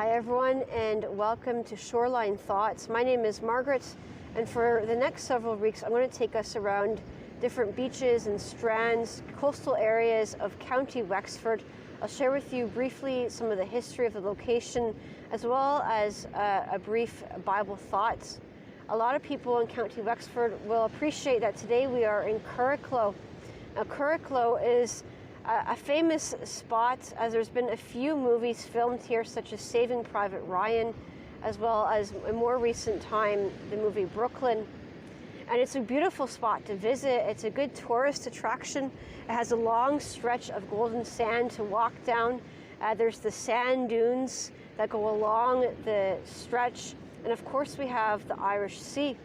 Hi everyone, and welcome to Shoreline Thoughts. My name is Margaret, and for the next several weeks I'm going to take us around different beaches and strands, coastal areas of County Wexford. I'll share with you briefly some of the history of the location, as well as a brief Bible thought. A lot of people in County Wexford will appreciate that today we are in Curracloe. Now, Curracloe is a famous spot, as there's been a few movies filmed here, such as Saving Private Ryan, as well as in more recent time the movie Brooklyn. And it's a beautiful spot to visit. It's a good tourist attraction. It has a long stretch of golden sand to walk down. There's the sand dunes that go along the stretch, and of course we have the Irish Sea.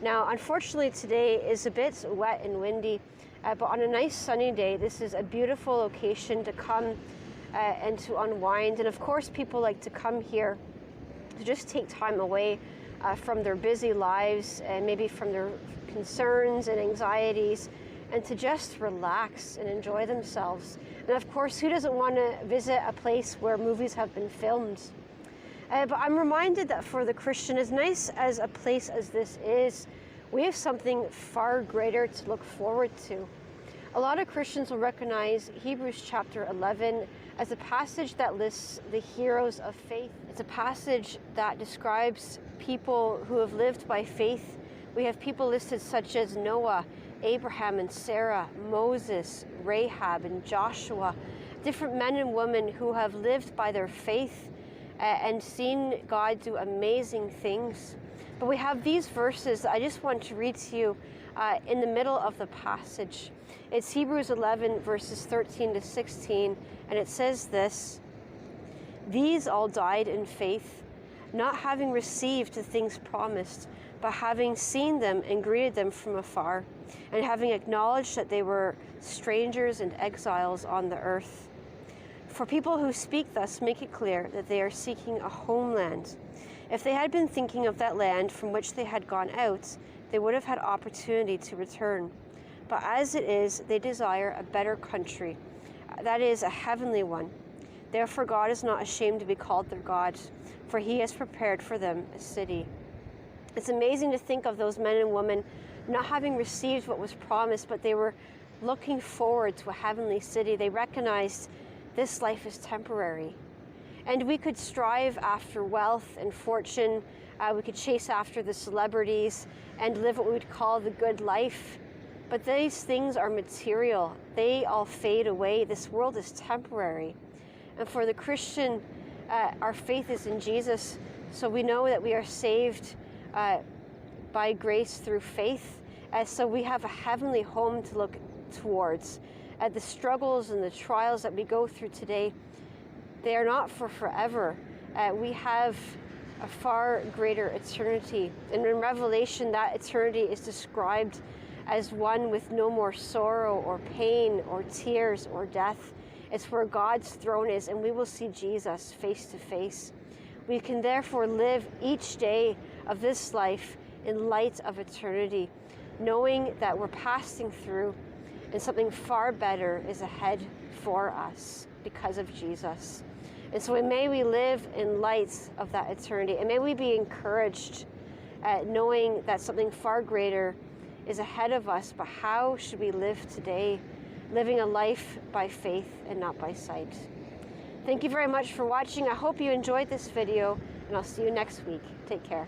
Now, unfortunately today is a bit wet and windy, but on a nice sunny day, this is a beautiful location to come and to unwind. And of course, people like to come here to just take time away from their busy lives and maybe from their concerns and anxieties, and to just relax and enjoy themselves. And of course, who doesn't want to visit a place where movies have been filmed? But I'm reminded that for the Christian, as nice as a place as this is, we have something far greater to look forward to. A lot of Christians will recognize Hebrews chapter 11 as a passage that lists the heroes of faith. It's a passage that describes people who have lived by faith. We have people listed such as Noah, Abraham and Sarah, Moses, Rahab and Joshua, different men and women who have lived by their faith and seen God do amazing things. But we have these verses that I just want to read to you in the middle of the passage. It's Hebrews 11 verses 13 to 16, and it says this: "These all died in faith, not having received the things promised, but having seen them and greeted them from afar, and having acknowledged that they were strangers and exiles on the earth. For people who speak thus make it clear that they are seeking a homeland. If they had been thinking of that land from which they had gone out, they would have had opportunity to return. But as it is, they desire a better country, that is, a heavenly one. Therefore God is not ashamed to be called their God, for he has prepared for them a city." It's amazing to think of those men and women not having received what was promised, but they were looking forward to a heavenly city. They recognized this life is temporary. And we could strive after wealth and fortune. We could chase after the celebrities and live what we would call the good life. But these things are material. They all fade away. This world is temporary. And for the Christian, our faith is in Jesus. So we know that we are saved by grace through faith. So we have a heavenly home to look towards. The struggles and the trials that we go through today, they are not for forever. We have a far greater eternity. And in Revelation, that eternity is described as one with no more sorrow or pain or tears or death. It's where God's throne is, and we will see Jesus face to face. We can therefore live each day of this life in light of eternity, knowing that we're passing through and something far better is ahead for us because of Jesus. And so may we live in light of that eternity, and may we be encouraged knowing that something far greater is ahead of us. But how should we live today? Living a life by faith and not by sight. Thank you very much for watching. I hope you enjoyed this video, and I'll see you next week. Take care.